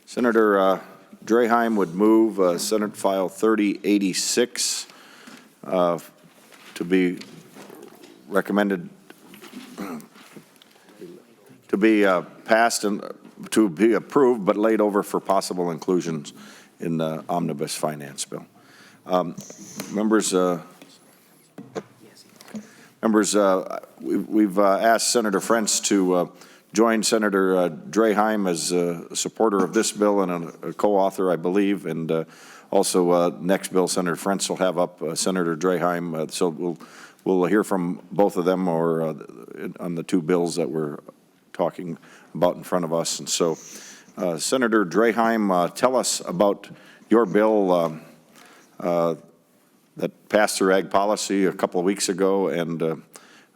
Senator Draheim would move Senate File 3086 to be recommended to be passed and to be approved, but laid over for possible inclusions in the omnibus finance bill. Members, we've asked Senator Frentz to join Senator Draheim as a supporter of this bill and a co-author, I believe, and also next bill Senator Frentz will have up Senator Draheim. So we'll hear from both of them or on the two bills that we're talking about in front of us. And so, Senator Draheim, tell us about your bill that passed through Ag Policy a couple of weeks ago, and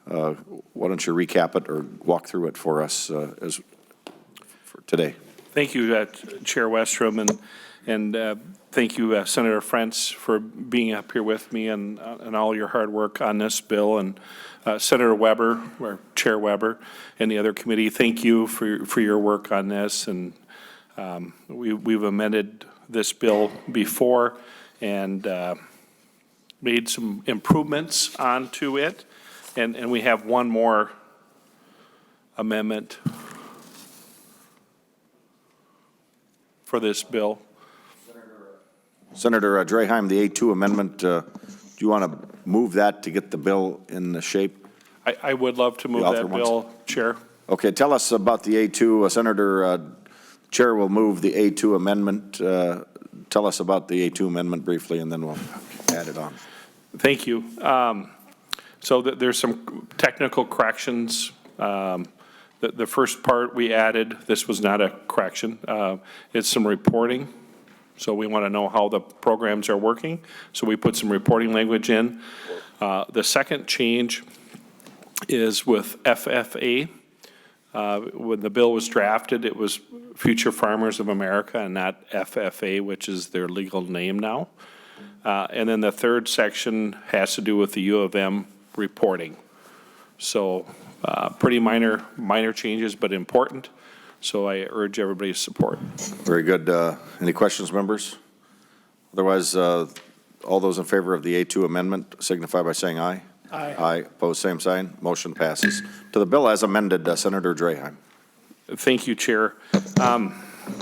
why don't you recap it or walk through it for us as for today? Thank you, Chair Westrom, and thank you, Senator Frentz, for being up here with me and all your hard work on this bill, and Senator Weber, or Chair Weber, and the other committee. Thank you for your work on this, and we've amended this bill before and made some improvements onto it, and we have one more amendment for this bill. Senator Draheim, the A2 amendment, do you want to move that to get the bill in the shape? I would love to move that bill, Chair. Okay, tell us about the A2. Senator Chair will move the A2 amendment. Tell us about the A2 amendment briefly, and then we'll add it on. Thank you. So there's some technical corrections. The first part we added, this was not a correction, it's some reporting. So we want to know how the programs are working. So we put some reporting language in. The second change is with FFA. When the bill was drafted, it was Future Farmers of America and not FFA, which is their legal name now. And then the third section has to do with the U of M reporting. So pretty minor changes, but important. So I urge everybody's support. Very good. Any questions, members? Otherwise, all those in favor of the A2 amendment signify by saying aye. Aye. Aye. Opposed, same sign. Motion passes. To the bill as amended, Senator Draheim. Thank you, Chair.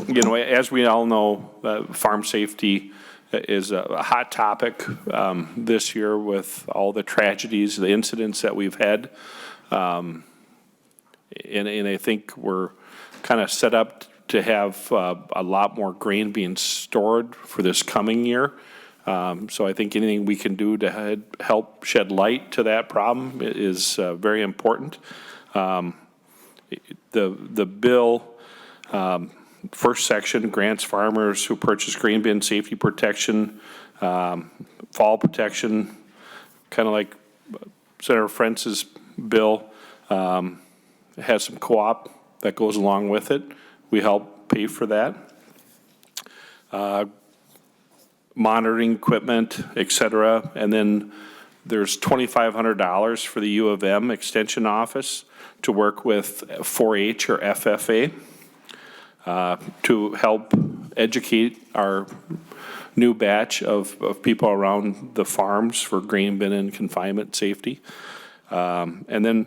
You know, as we all know, farm safety is a hot topic this year with all the tragedies, the incidents that we've had. And I think we're kind of set up to have a lot more grain being stored for this coming year. So I think anything we can do to help shed light to that problem is very important. The bill, first section, grants farmers who purchase grain bin safety protection, fall protection, kind of like Senator Frentz's bill, has some co-op that goes along with it. We help pay for that. Monitoring equipment, et cetera. And then there's $2,500 for the U of M Extension Office to work with 4-H or FFA to help educate our new batch of people around the farms for grain bin and confinement safety. And then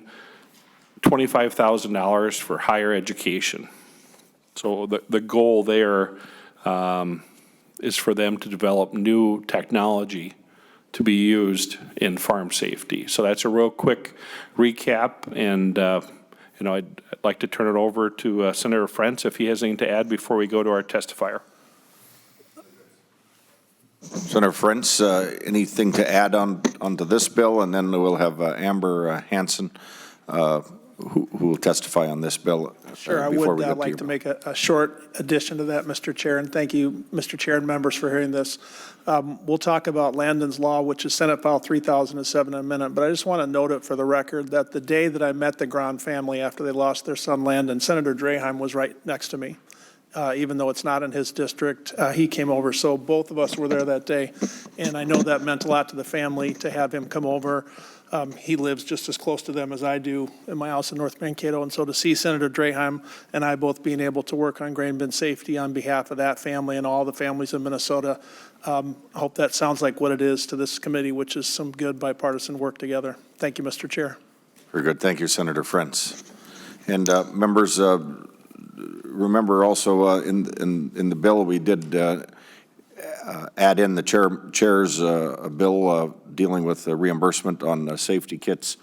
$25,000 for higher education. So the goal there is for them to develop new technology to be used in farm safety. So that's a real quick recap, and you know, I'd like to turn it over to Senator Frentz if he has anything to add before we go to our testifier. Senator Frentz, anything to add onto this bill, and then we'll have Amber Hanson, who will testify on this bill. Sure, I would like to make a short addition to that, Mr. Chair, and thank you, Mr. Chair and members, for hearing this. We'll talk about Landon's Law, which is Senate File 3007 in a minute, but I just want to note it for the record that the day that I met the Grand family after they lost their son Landon, Senator Draheim was right next to me. Even though it's not in his district, he came over. So both of us were there that day, and I know that meant a lot to the family to have him come over. He lives just as close to them as I do in my house in North Mankato. And so to see Senator Draheim and I both being able to work on grain bin safety on behalf of that family and all the families in Minnesota, I hope that sounds like what it is to this committee, which is some good bipartisan work together. Thank you, Mr. Chair. Very good. Thank you, Senator Frentz. And members, remember also in the bill we did add in the chair's bill dealing with reimbursement on safety kits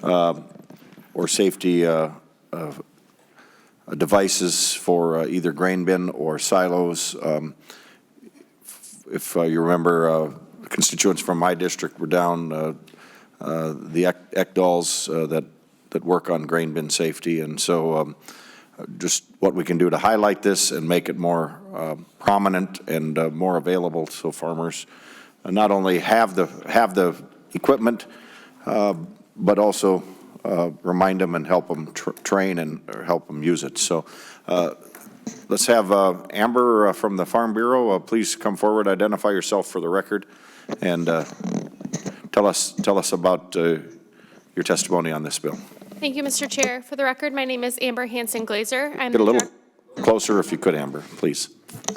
or safety devices for either grain bin or silos. If you remember, constituents from my district were down the ECDLs that work on grain bin safety, and so just what we can do to highlight this and make it more prominent and more available so farmers not only have the equipment, but also remind them and help them train and or help them use it. So let's have Amber from the Farm Bureau. Please come forward, identify yourself for the record, and tell us about your testimony on this bill. Thank you, Mr. Chair. For the record, my name is Amber Hanson-Glazer. Get a little closer if you could, Amber, please.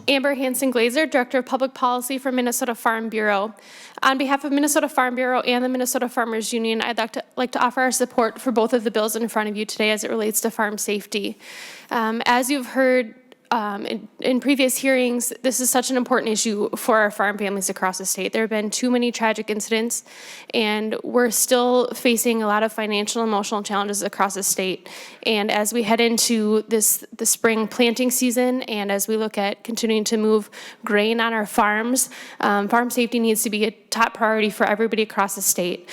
Amber Hanson-Glazer, Director of Public Policy for Minnesota Farm Bureau. On behalf of Minnesota Farm Bureau and the Minnesota Farmers Union, I'd like to offer our support for both of the bills in front of you today as it relates to farm safety. As you've heard in previous hearings, this is such an important issue for our farm families across the state. There have been too many tragic incidents, and we're still facing a lot of financial and emotional challenges across the state. And as we head into the spring planting season, and as we look at continuing to move grain on our farms, farm safety needs to be a top priority for everybody across the state.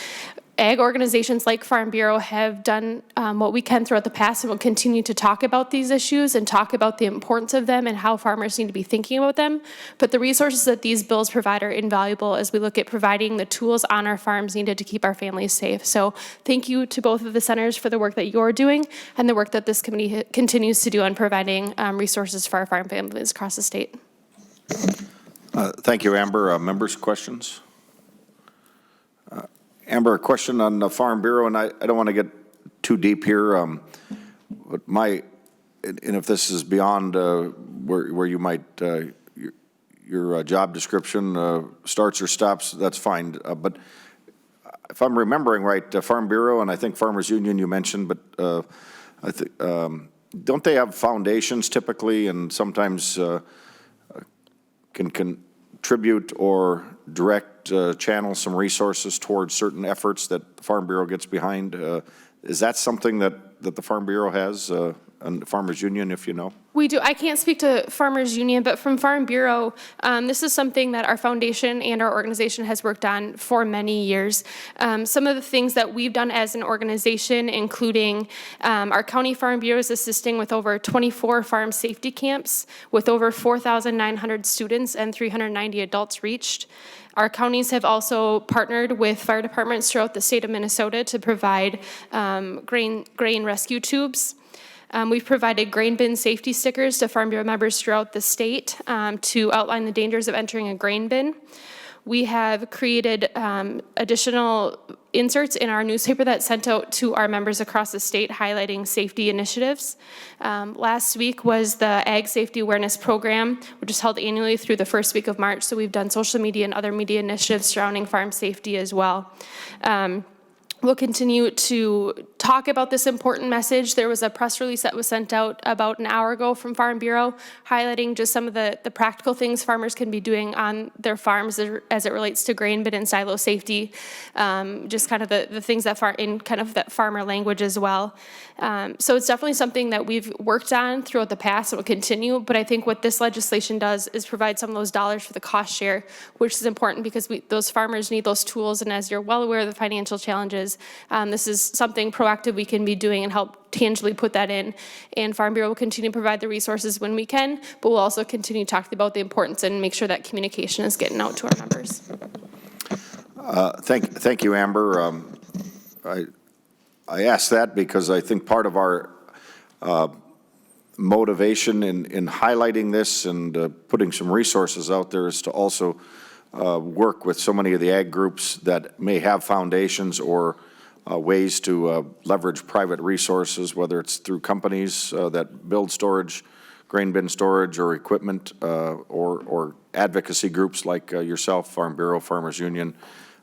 Ag organizations like Farm Bureau have done what we can throughout the past and will continue to talk about these issues and talk about the importance of them and how farmers need to be thinking about them. But the resources that these bills provide are invaluable as we look at providing the tools on our farms needed to keep our families safe. So thank you to both of the senators for the work that you're doing and the work that this committee continues to do on providing resources for our farm families across the state. Thank you, Amber. Members, questions? Amber, a question on the Farm Bureau, and I don't want to get too deep here, but and if this is beyond where you might, your job description starts or stops, that's fine. But if I'm remembering right, Farm Bureau and I think Farmers Union you mentioned, but I think don't they have foundations typically, and sometimes can contribute or direct channel some resources towards certain efforts that the Farm Bureau gets behind? Is that something that the Farm Bureau has and the Farmers Union, if you know? We do. I can't speak to Farmers Union, but from Farm Bureau, this is something that our foundation and our organization has worked on for many years. Some of the things that we've done as an organization, including our county Farm Bureau is assisting with over 24 farm safety camps with over 4,900 students and 390 adults reached. Our counties have also partnered with fire departments throughout the state of Minnesota to provide grain rescue tubes. We've provided grain bin safety stickers to Farm Bureau members throughout the state to outline the dangers of entering a grain bin. We have created additional inserts in our newspaper that's sent out to our members across the state highlighting safety initiatives. Last week was the Ag Safety Awareness Program, which is held annually through the first week of March. So we've done social media and other media initiatives surrounding farm safety as well. We'll continue to talk about this important message. There was a press release that was sent out about an hour ago from Farm Bureau highlighting just some of the practical things farmers can be doing on their farms as it relates to grain bin and silo safety, just kind of the things that in kind of that farmer language as well. So it's definitely something that we've worked on throughout the past and will continue, but I think what this legislation does is provide some of those dollars for the cost share, which is important because those farmers need those tools, and as you're well aware of the financial challenges, this is something proactive we can be doing and help tangibly put that in. And Farm Bureau will continue to provide the resources when we can, but we'll also continue to talk about the importance and make sure that communication is getting out to our members. Thank you, Amber. I ask that because I think part of our motivation in highlighting this and putting some resources out there is to also work with so many of the ag groups that may have foundations or ways to leverage private resources, whether it's through companies that build storage, grain bin storage or equipment, or advocacy groups like yourself, Farm Bureau, Farmers Union.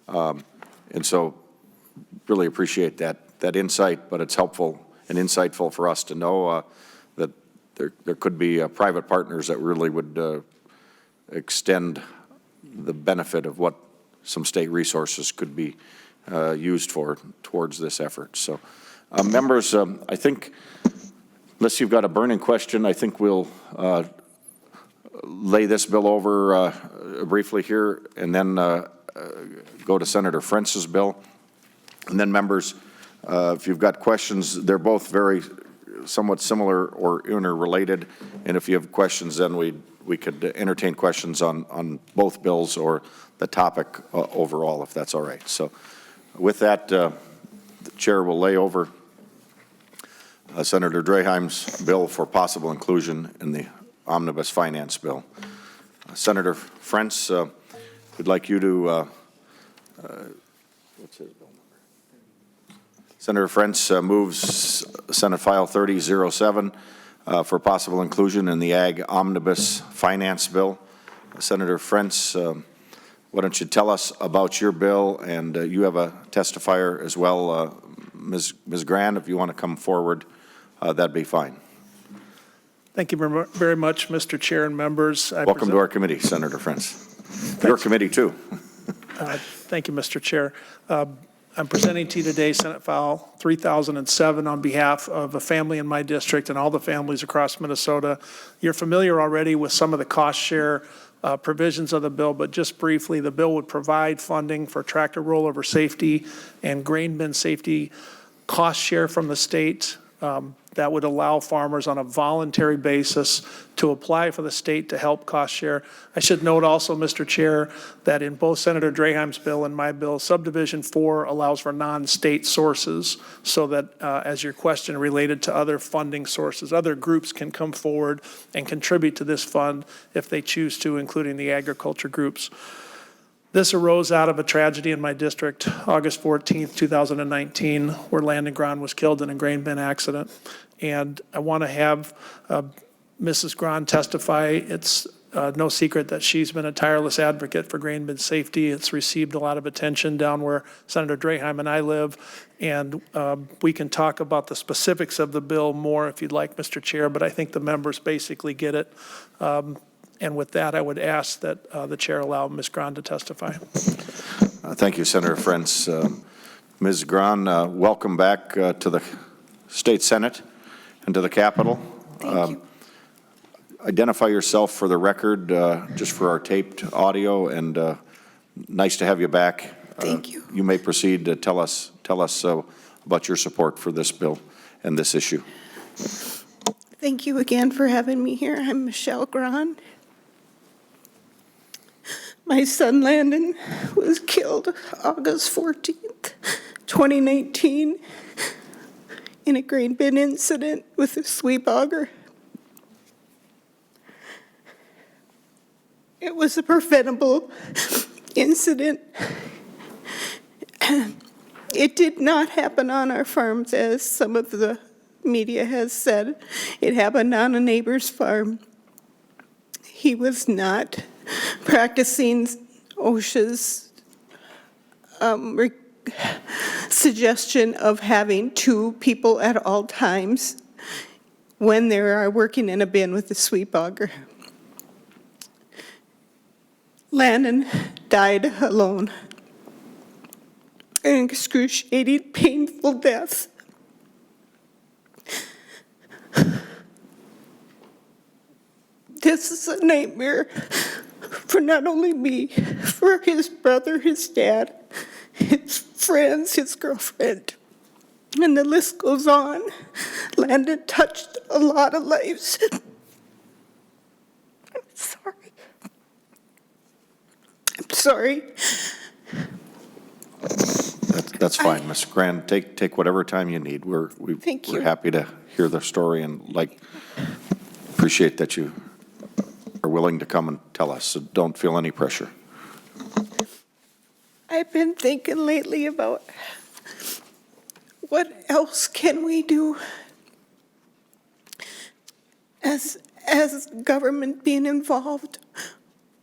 And so really appreciate that insight, but it's helpful and insightful for us to know that there could be private partners that really would extend the benefit of what some state resources could be used for towards this effort. So members, I think, unless you've got a burning question, I think we'll lay this bill over briefly here and then go to Senator Frentz's bill. And then members, if you've got questions, they're both very somewhat similar or interrelated. And if you have questions, then we could entertain questions on both bills or the topic overall, if that's all right. So with that, the chair will lay over Senator Draheim's bill for possible inclusion in the omnibus finance bill. Senator Frentz, we'd like you to, what's his bill number? Senator Frentz moves Senate File 3007 for possible inclusion in the Ag Omnibus Finance Bill. Senator Frentz, why don't you tell us about your bill, and you have a testifier as well. Ms. Grand, if you want to come forward, that'd be fine. Thank you very much, Mr. Chair and members. Welcome to our committee, Senator Frentz. Your committee, too. Thank you, Mr. Chair. I'm presenting to you today Senate File 3007 on behalf of a family in my district and all the families across Minnesota. You're familiar already with some of the cost share provisions of the bill, but just briefly, the bill would provide funding for tractor rollover safety and grain bin safety cost share from the state. That would allow farmers on a voluntary basis to apply for the state to help cost share. I should note also, Mr. Chair, that in both Senator Draheim's bill and my bill, subdivision 4 allows for non-state sources, so that as your question related to other funding sources, other groups can come forward and contribute to this fund if they choose to, including the agriculture groups. This arose out of a tragedy in my district, August 14th, 2019, where Landon Grahn was killed in a grain bin accident. And I want to have Mrs. Grahn testify. It's no secret that she's been a tireless advocate for grain bin safety. It's received a lot of attention down where Senator Draheim and I live. And we can talk about the specifics of the bill more if you'd like, Mr. Chair, but I think the members basically get it. And with that, I would ask that the chair allow Ms. Grahn to testify. Thank you, Senator Frentz. Ms. Grahn, welcome back to the State Senate and to the Capitol. Thank you. Identify yourself for the record, just for our taped audio, and nice to have you back. Thank you. You may proceed to tell us about your support for this bill and this issue. Thank you again for having me here. I'm Michelle Grahn. My son Landon was killed August 14th, 2019 in a grain bin incident with a sweep auger. It was a preventable incident. It did not happen on our farms, as some of the media has said. It happened on a neighbor's farm. He was not practicing OSHA's suggestion of having 2 people at all times when they are working in a bin with a sweep auger. Landon died alone, an excruciating, painful death. This is a nightmare for not only me, for his brother, his dad, his friends, his girlfriend, and the list goes on. Landon touched a lot of lives. I'm sorry. I'm sorry. That's fine, Ms. Grahn. Take whatever time you need. We're happy to hear the story, and appreciate that you are willing to come and tell us, so don't feel any pressure. I've been thinking lately about what else can we do as government being involved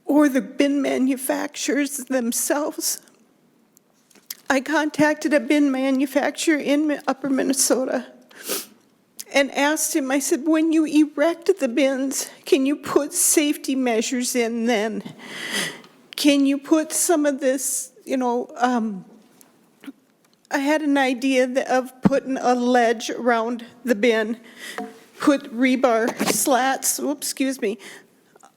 or the bin manufacturers themselves? I contacted a bin manufacturer in Upper Minnesota and asked him, I said, when you erect the bins, can you put safety measures in then? Can you put some of this, I had an idea of putting a ledge around the bin, put rebar slats,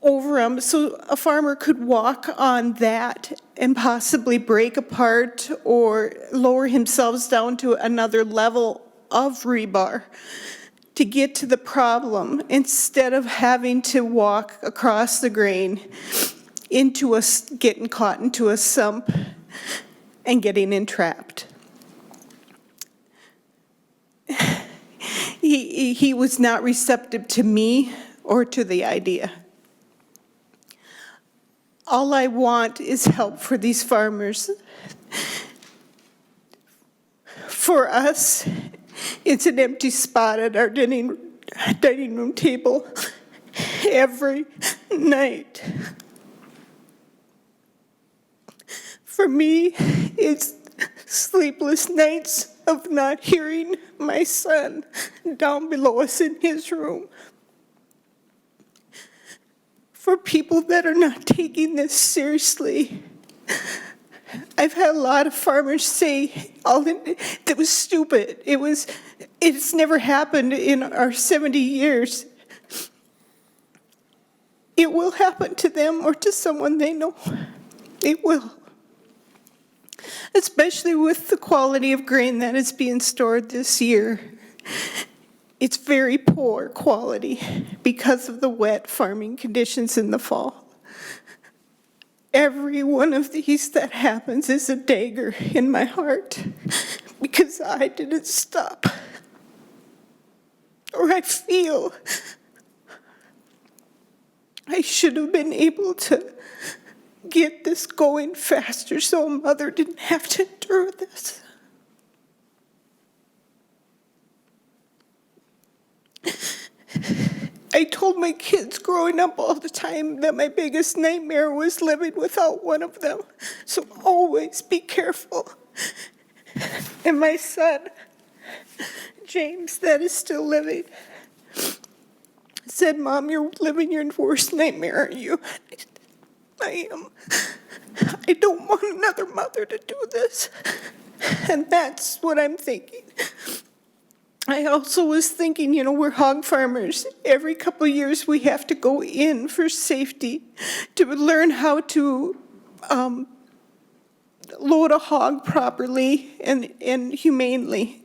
over them so a farmer could walk on that and possibly break apart or lower himself down to another level of rebar to get to the problem instead of having to walk across the grain into getting caught into a sump and getting entrapped. He was not receptive to me or to the idea. All I want is help for these farmers. For us, it's an empty spot at our dining room table every night. For me, it's sleepless nights of not hearing my son down below us in his room. For people that are not taking this seriously. I've had a lot of farmers say, that was stupid. It's never happened in our 70 years. It will happen to them or to someone they know. It will. Especially with the quality of grain that is being stored this year. It's very poor quality because of the wet farming conditions in the fall. Every one of these that happens is a dagger in my heart because I didn't stop. Or I feel I should have been able to get this going faster so a mother didn't have to endure this. I told my kids growing up all the time that my biggest nightmare was living without one of them. So always be careful. And my son, James, that is still living, said, Mom, you're living your worst nightmare, aren't you? I am. I don't want another mother to do this. And that's what I'm thinking. I also was thinking, we're hog farmers. Every couple of years we have to go in for safety to learn how to load a hog properly and humanely.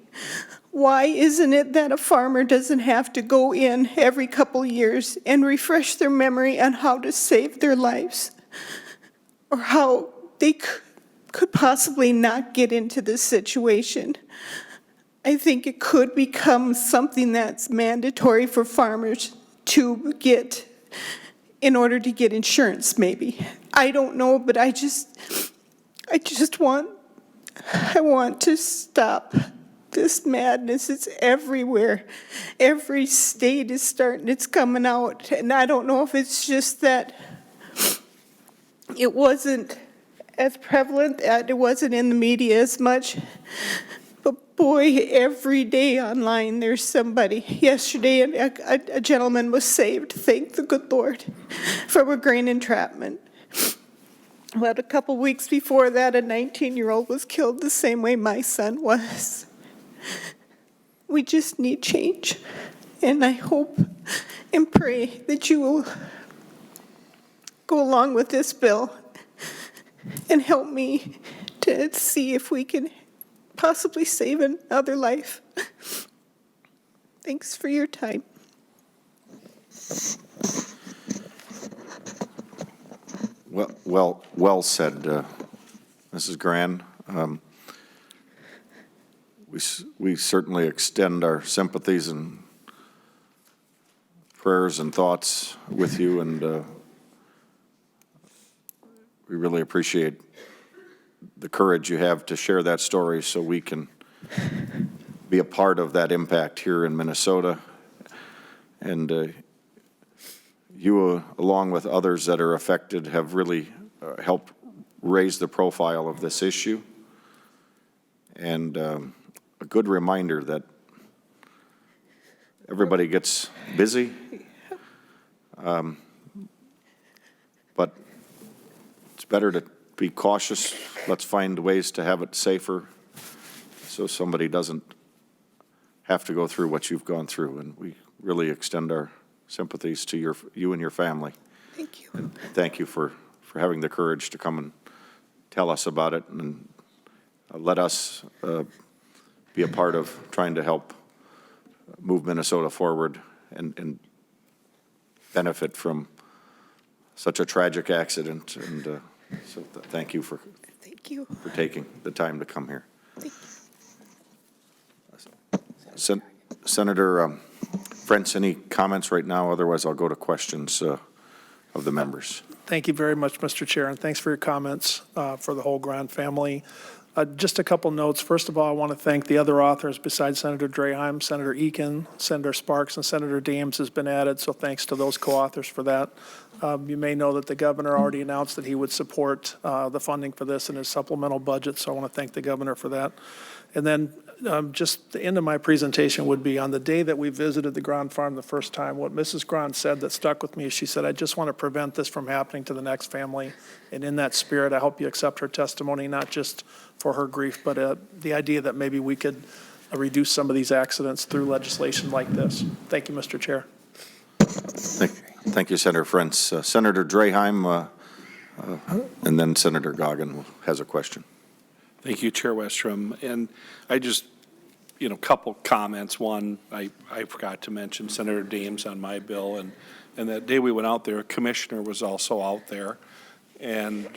Why isn't it that a farmer doesn't have to go in every couple of years and refresh their memory on how to save their lives? Or how they could possibly not get into this situation? I think it could become something that's mandatory for farmers to get in order to get insurance, maybe. I don't know, but I want to stop this madness. It's everywhere. Every state is it's coming out. And I don't know if it's just that it wasn't as prevalent, that it wasn't in the media as much. But boy, every day online there's somebody. Yesterday a gentleman was saved, thank the good Lord, from a grain entrapment. About a couple weeks before that, a 19-year-old was killed the same way my son was. We just need change. And I hope and pray that you will go along with this bill and help me to see if we can possibly save another life. Thanks for your time. Well said, Mrs. Gran. We certainly extend our sympathies and prayers and thoughts with you, and we really appreciate the courage you have to share that story so we can be a part of that impact here in Minnesota. And you, along with others that are affected, have really helped raise the profile of this issue. And a good reminder that everybody gets busy, but it's better to be cautious. Let's find ways to have it safer so somebody doesn't have to go through what you've gone through. And we really extend our sympathies to you and your family. Thank you. And thank you for having the courage to come and tell us about it and let us be a part of trying to help move Minnesota forward and benefit from such a tragic accident. And so thank you for taking the time to come here. Senator Frentz, any comments right now? Otherwise, I'll go to questions of the members. Thank you very much, Mr. Chair, and thanks for your comments for the whole Grand family. Just a couple notes. First of all, I want to thank the other authors besides Senator Draheim. Senator Eakin, Senator Sparks, and Senator Dames has been added, so thanks to those co-authors for that. You may know that the governor already announced that he would support the funding for this in his supplemental budget, so I want to thank the governor for that. And then just the end of my presentation would be on the day that we visited the Grand Farm the first time, what Mrs. Grand said that stuck with me, she said, I just want to prevent this from happening to the next family. And in that spirit, I hope you accept her testimony, not just for her grief, but the idea that maybe we could reduce some of these accidents through legislation like this. Thank you, Mr. Chair. Thank you, Senator Frentz. Senator Draheim, and then Senator Goggin has a question. Thank you, Chair Westrom. And I just, couple comments. One, I forgot to mention Senator Dames on my bill. And that day we went out there, a commissioner was also out there. And,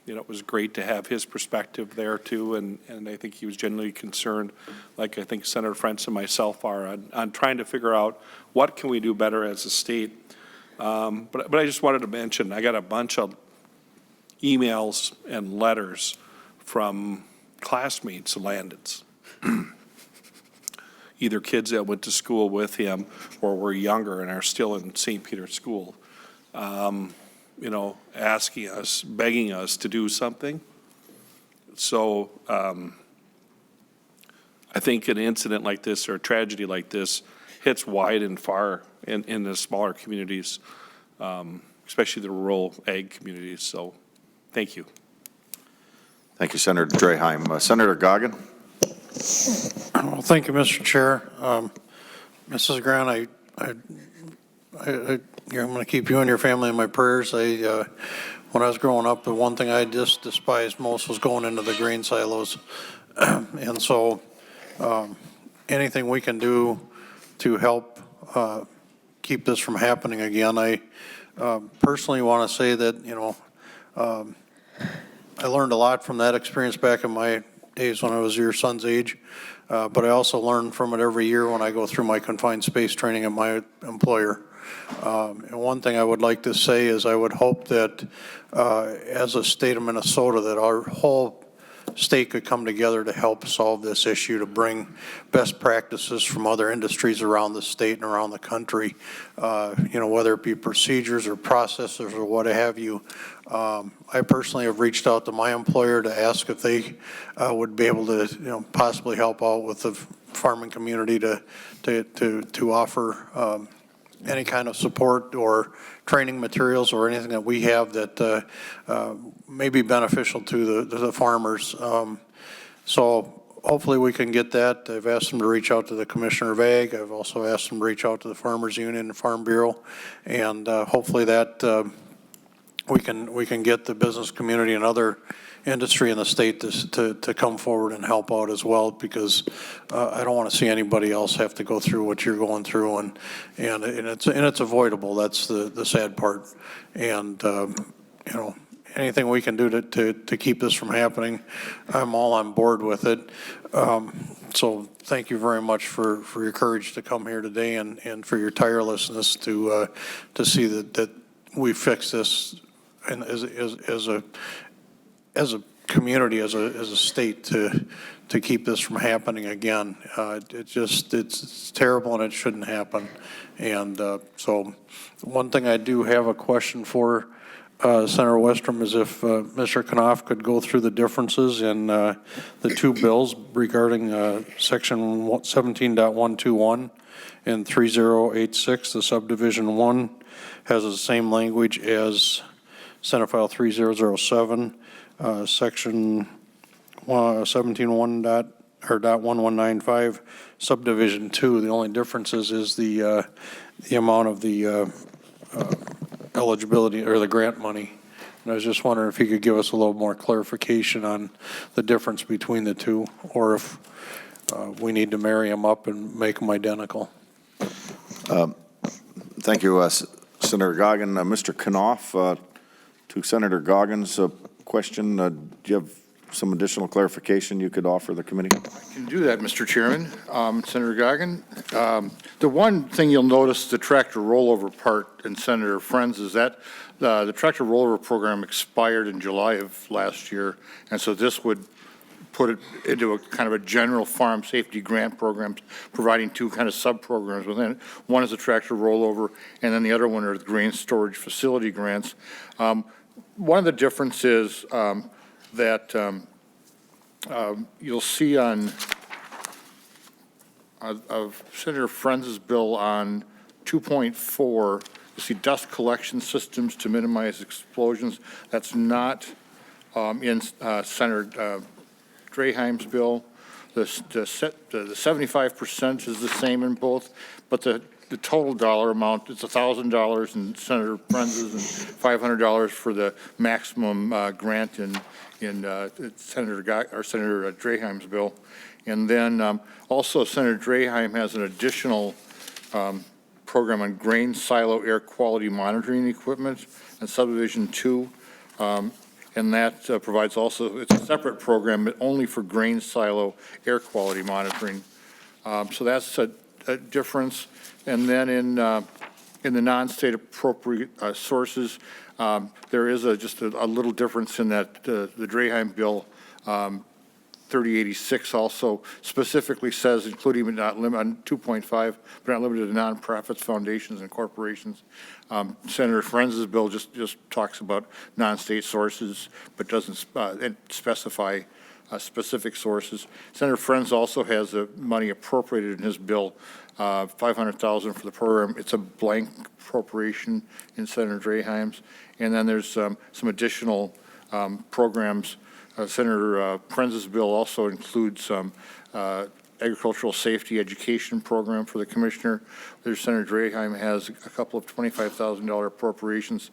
it was great to have his perspective there too. And I think he was genuinely concerned, like I think Senator Frentz and myself are, on trying to figure out what can we do better as a state. But I just wanted to mention, I got a bunch of emails and letters from classmates of Landon's, either kids that went to school with him or were younger and are still in St. Peter's School, asking us, begging us to do something. So I think an incident like this or a tragedy like this hits wide and far in the smaller communities, especially the rural ag communities. So thank you. Thank you, Senator Draheim. Senator Goggin. Well, thank you, Mr. Chair. Mrs. Grant, I'm going to keep you and your family in my prayers. When I was growing up, the one thing I just despised most was going into the grain silos. And so anything we can do to help keep this from happening again, I personally want to say that, I learned a lot from that experience back in my days when I was your son's age, but I also learn from it every year when I go through my confined space training at my employer. And one thing I would like to say is I would hope that as a state of Minnesota that our whole state could come together to help solve this issue, to bring best practices from other industries around the state and around the country, whether it be procedures or processes or what have you. I personally have reached out to my employer to ask if they would be able to, possibly help out with the farming community to offer any kind of support or training materials or anything that we have that may be beneficial to the farmers. So hopefully we can get that. I've asked them to reach out to the Commissioner of Ag. I've also asked them to reach out to the Farmers Union and Farm Bureau, and hopefully that we can get the business community and other industry in the state to come forward and help out as well, because I don't want to see anybody else have to go through what you're going through, and it's avoidable. That's the sad part. And anything we can do to keep this from happening, I'm all on board with it. So thank you very much for your courage to come here today and for your tirelessness to see that we fix this, and as a community, as a state, to keep this from happening again. It's terrible and it shouldn't happen. And so one thing I do have a question for Senator Westrom is if Mr. Knopf could go through the differences in the two bills regarding section 17.121 and 3086, the subdivision 1 has the same language as Senate File 3007, section 17.1.1195, subdivision 2. The only difference is the amount of the eligibility or the grant money. And I was just wondering if you could give us a little more clarification on the difference between the two, or if we need to marry them up and make them identical. Thank you, Senator Goggin. Mr. Knopf, to Senator Goggin's question, do you have some additional clarification you could offer the committee? I can do that, Mr. Chairman. Senator Goggin, the one thing you'll notice, the tractor rollover part in Senator Friends is that the tractor rollover program expired in July of last year, and so this would put it into a kind of a general farm safety grant program, providing two kind of sub-programs within it. One is the tractor rollover, and then the other one are the grain storage facility grants. One of the differences that you'll see on of Senator Friends' bill on 2.4, you see dust collection systems to minimize explosions. That's not in Senator Draheim's bill. The 75% is the same in both, but the total dollar amount, it's $1,000 in Senator Friends' and $500 for the maximum grant in Senator Draheim's bill. And then also Senator Draheim has an additional program on grain silo air quality monitoring equipment and subdivision 2. And that provides also, it's a separate program, but only for grain silo air quality monitoring. So that's a difference. And then in the non-state appropriate sources, there is just a little difference in that the Draheim bill 3086 also specifically says, including but not limited on 2.5, but not limited to nonprofits, foundations, and corporations. Senator Friends' bill just talks about non-state sources, but doesn't specify specific sources. Senator Friends also has the money appropriated in his bill, $500,000 for the program. It's a blank appropriation in Senator Draheim's, and then there's some additional programs. Senator Friends' bill also includes agricultural safety education program for the commissioner. There's Senator Draheim has a couple of $25,000 appropriations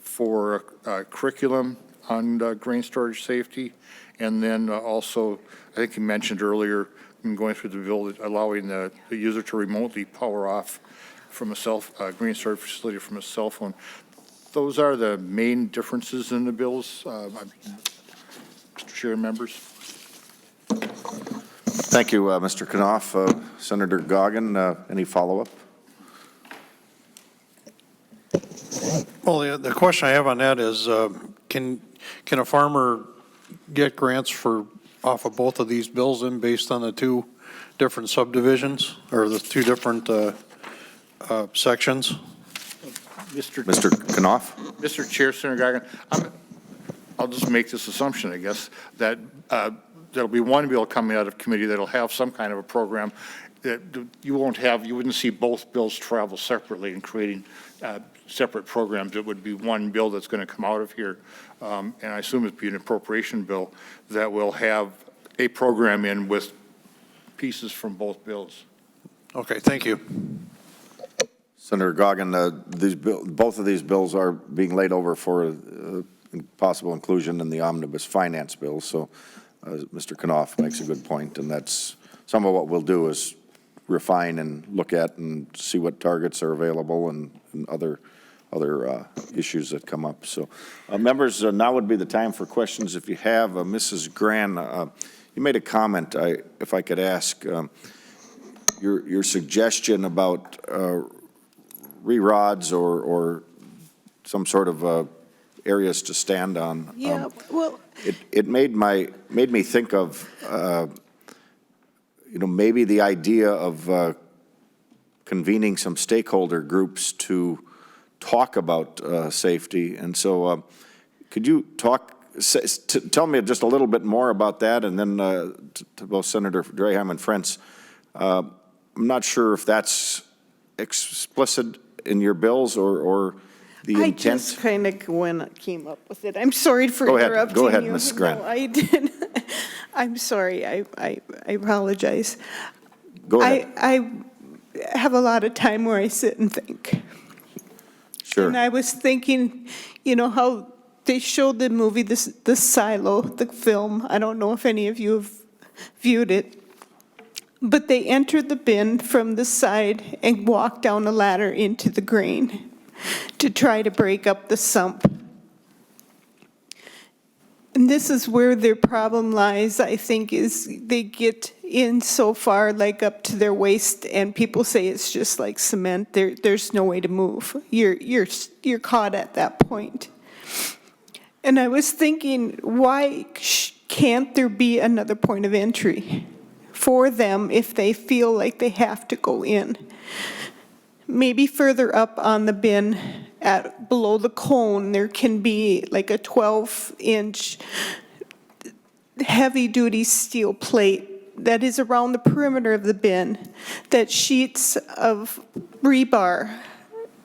for curriculum on grain storage safety. And then also, I think you mentioned earlier, in going through the bill, allowing the user to remotely power off from a grain storage facility from a cell phone. Those are the main differences in the bills, Mr. Chair and members. Thank you, Mr. Knopf. Senator Goggin, any follow-up? Well, the question I have on that is, can a farmer get grants off of both of these bills in based on the two different subdivisions or the two different sections? Mr. Knopf? Mr. Chair, Senator Goggin, I'll just make this assumption, I guess, that there'll be one bill coming out of committee that'll have some kind of a program that you wouldn't see both bills travel separately and creating separate programs. It would be one bill that's going to come out of here, and I assume it'd be an appropriation bill that will have a program in with pieces from both bills. Okay, thank you. Senator Goggin, both of these bills are being laid over for possible inclusion in the omnibus finance bill, so Mr. Knopf makes a good point, and that's some of what we'll do is refine and look at and see what targets are available and other issues that come up. So, members, now would be the time for questions. If you have, Mrs. Gran, you made a comment, if I could ask, your suggestion about re-rods or some sort of areas to stand on. Yeah, well, It made me think of maybe the idea of convening some stakeholder groups to talk about safety. And so could you tell me just a little bit more about that? And then to both Senator Draheim and Frentz, I'm not sure if that's explicit in your bills or the I intent. just kind of came up with it. I'm sorry for Go ahead. interrupting Go ahead, you. Ms. Grant. No, I didn't. I'm sorry. I apologize. Go ahead. I have a lot of time where I sit and think. Sure. And I was thinking, how they showed the movie, the Silo, the film. I don't know if any of you have viewed it. But they entered the bin from the side and walked down a ladder into the grain to try to break up the sump. And this is where their problem lies, I think, is they get in so far, like up to their waist, and people say it's just like cement. There's no way to move. You're caught at that point. And I was thinking, why can't there be another point of entry for them if they feel like they have to go in? Maybe further up on the bin, below the cone, there can be like a 12-inch heavy-duty steel plate that is around the perimeter of the bin, that sheets of rebar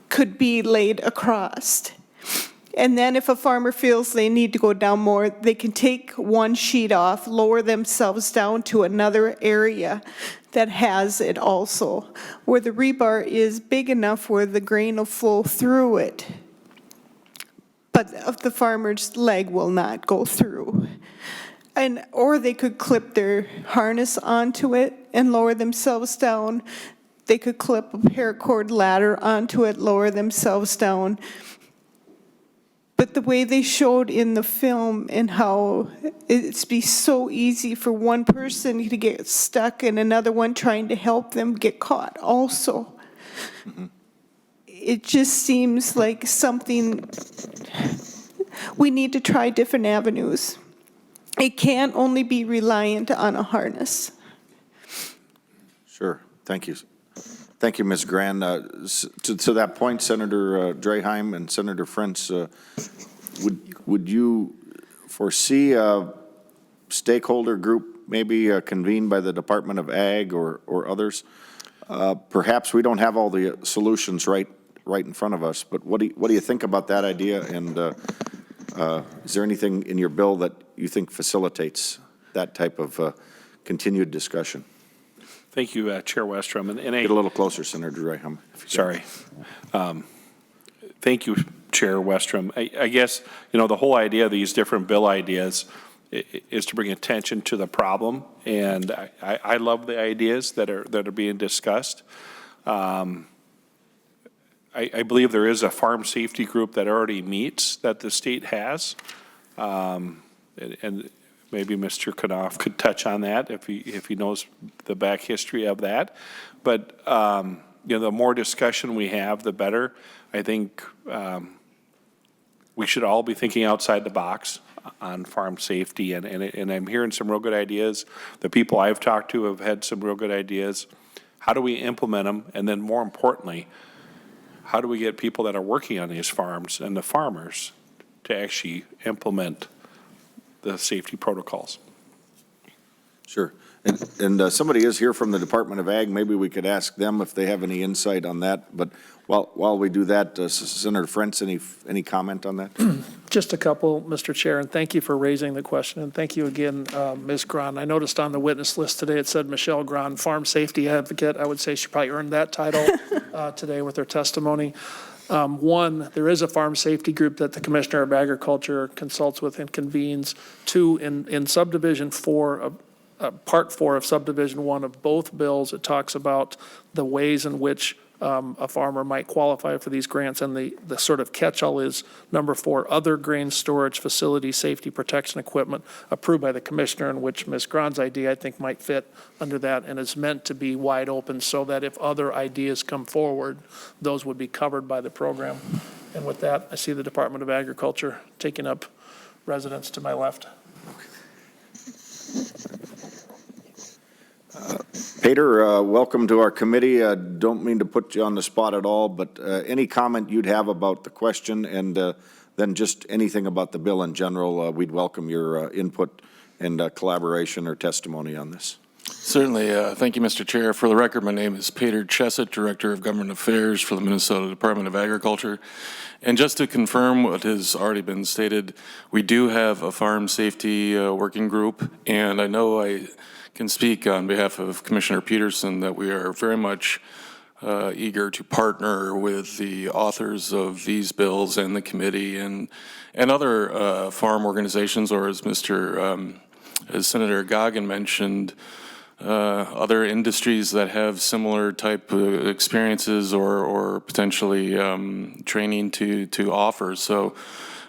could be laid across. And then if a farmer feels they need to go down more, they can take one sheet off, lower themselves down to another area that has it also, where the rebar is big enough where the grain will flow through it, but the farmer's leg will not go through. Or they could clip their harness onto it and lower themselves down. They could clip a paracord ladder onto it, lower themselves down. But the way they showed in the film and how it's be so easy for one person to get stuck and another one trying to help them get caught also. Mm-hmm. It just seems like something, we need to try different avenues. It can't only be reliant on a harness. Sure. Thank you. Thank you, Ms. Grant. To that point, Senator Draheim and Senator Frentz, would you foresee a stakeholder group maybe convened by the Department of Ag or others? Perhaps we don't have all the solutions right in front of us, but what do you think about that idea? And is there anything in your bill that you think facilitates that type of continued discussion? Thank you, Chair Westrom. And Get a little closer, Senator Draheim. Sorry. Thank you, Chair Westrom. I guess, the whole idea of these different bill ideas is to bring attention to the problem, and I love the ideas that are being discussed. I believe there is a farm safety group that already meets that the state has, and maybe Mr. Knopf could touch on that if he knows the back history of that. But the more discussion we have, the better. I think we should all be thinking outside the box on farm safety, and I'm hearing some real good ideas. The people I've talked to have had some real good ideas. How do we implement them? And then more importantly, how do we get people that are working on these farms and the farmers to actually implement the safety protocols? Sure. And somebody is here from the Department of Ag. Maybe we could ask them if they have any insight on that. But while we do that, Senator Frentz, any comment on that? Just a couple, Mr. Chair, and thank you for raising the question. And thank you again, Ms. Grant. I noticed on the witness list today it said Michelle Grant, Farm Safety Advocate. I would say she probably earned that title today with her testimony. One, there is a farm safety group that the Commissioner of Agriculture consults with and convenes. Two, in subdivision 4, part 4 of subdivision 1 of both bills, it talks about the ways in which a farmer might qualify for these grants, and the sort of catch-all is number 4, other grain storage facility safety protection equipment approved by the commissioner, in which Ms. Grant's idea I think might fit under that, and is meant to be wide open so that if other ideas come forward, those would be covered by the program. And with that, I see the Department of Agriculture taking up residence to my left. Peter, welcome to our committee. Don't mean to put you on the spot at all, but any comment you'd have about the question, and then just anything about the bill in general, we'd welcome your input and collaboration or testimony on this. Certainly. Thank you, Mr. Chair. For the record, my name is Peter Chesset, Director of Government Affairs for the Minnesota Department of Agriculture. And just to confirm what has already been stated, we do have a farm safety working group, and I know I can speak on behalf of Commissioner Peterson that we are very much eager to partner with the authors of these bills and the committee and other farm organizations, or as as Senator Goggin mentioned, other industries that have similar type of experiences or potentially training to offer. So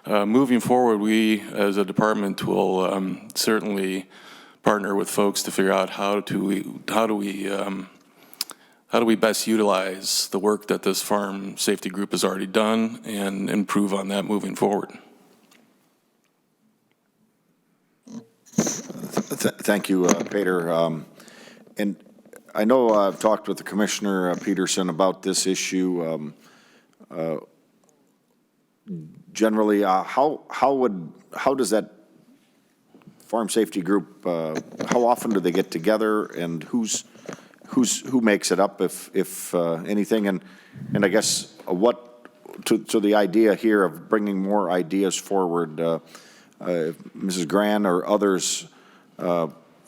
moving forward, we as a department will certainly partner with folks to figure out how do we best utilize the work that this farm safety group has already done and improve on that moving forward. Thank you, Peter. And I know I've talked with the Commissioner Peterson about this issue. Generally, how does that farm safety group, how often do they get together, and who makes it up, if anything? And I guess to the idea here of bringing more ideas forward, Mrs. Gran or others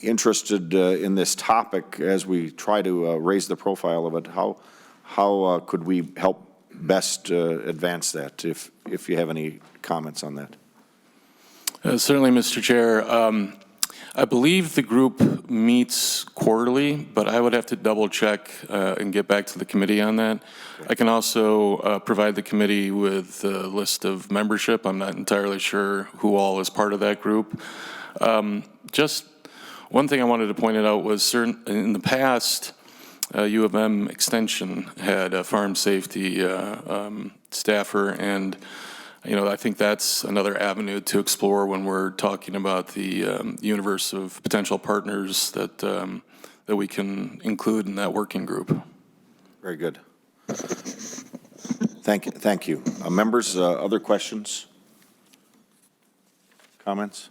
interested in this topic as we try to raise the profile of it, how could we help best advance that, if you have any comments on that? Certainly, Mr. Chair. I believe the group meets quarterly, but I would have to double check and get back to the committee on that. I can also provide the committee with a list of membership. I'm not entirely sure who all is part of that group. Just one thing I wanted to point out was in the past, U of M Extension had a farm safety staffer, and I think that's another avenue to explore when we're talking about the universe of potential partners that we can include in that working group. Very good. Thank you. Members, other questions? Comments?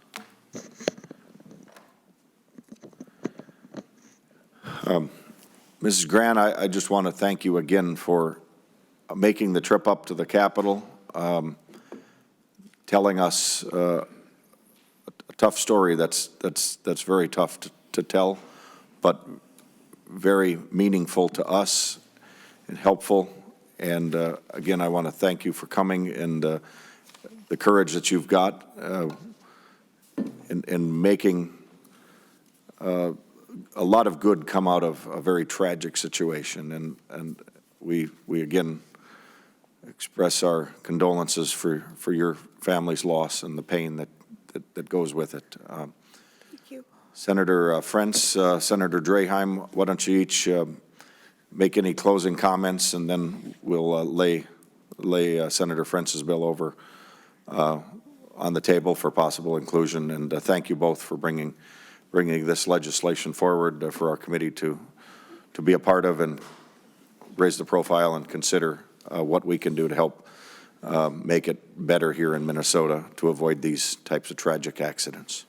Mrs. Gran, I just want to thank you again for making the trip up to the Capitol, telling us a tough story that's very tough to tell, but very meaningful to us and helpful. And again, I want to thank you for coming and the courage that you've got in making a lot of good come out of a very tragic situation. And we again express our condolences for your family's loss and the pain that goes with it. Thank you. Senator Frentz, Senator Draheim, why don't you each make any closing comments, and then we'll lay Senator Frentz's bill over on the table for possible inclusion. And thank you both for bringing this legislation forward for our committee to be a part of and raise the profile and consider what we can do to help make it better here in Minnesota to avoid these types of tragic accidents.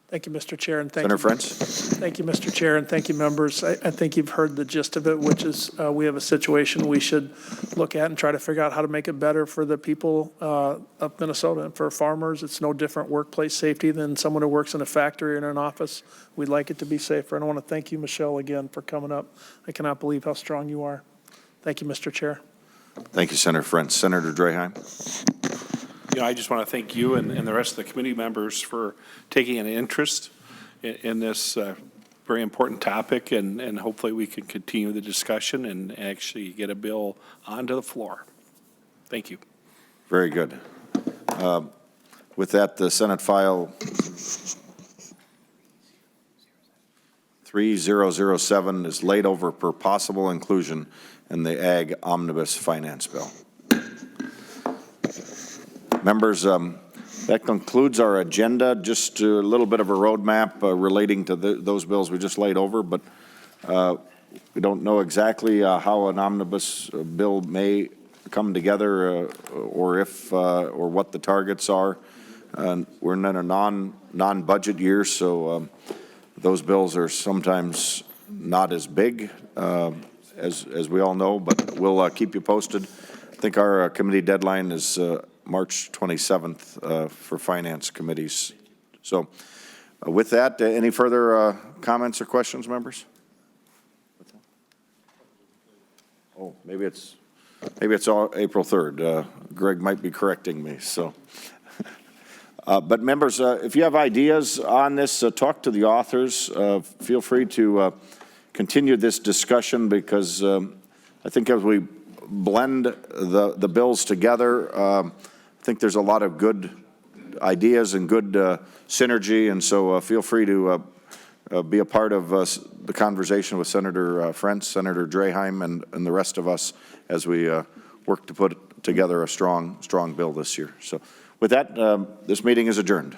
Thank you, Mr. Chair, and thank Senator you. Frentz? Thank you, Mr. Chair, and thank you, members. I think you've heard the gist of it, which is we have a situation we should look at and try to figure out how to make it better for the people of Minnesota and for farmers. It's no different workplace safety than someone who works in a factory or in an office. We'd like it to be safer. And I want to thank you, Michelle, again for coming up. I cannot believe how strong you are. Thank you, Mr. Chair. Thank you, Senator Frentz. Senator Draheim? I just want to thank you and the rest of the committee members for taking an interest in this very important topic, and hopefully we can continue the discussion and actually get a bill onto the floor. Thank you. Very good. With that, the Senate file 3007 is laid over for possible inclusion in the Ag Omnibus Finance Bill. Members, that concludes our agenda. Just a little bit of a roadmap relating to those bills we just laid over, but We don't know exactly how an omnibus bill may come together or if, or what the targets are. We're in a non-budget year, so those bills are sometimes not as big as we all know, but we'll keep you posted. I think our committee deadline is March 27th for finance committees. So with that, any further comments or questions, members? Oh, maybe it's all April 3rd. Greg might be correcting me, so. But members, if you have ideas on this, talk to the authors. Feel free to continue this discussion, because I think as we blend the bills together, I think there's a lot of good ideas and good synergy, and so feel free to be a part of the conversation with Senator Frentz, Senator Draheim, and the rest of us as we work to put together a strong bill this year. So with that, this meeting is adjourned.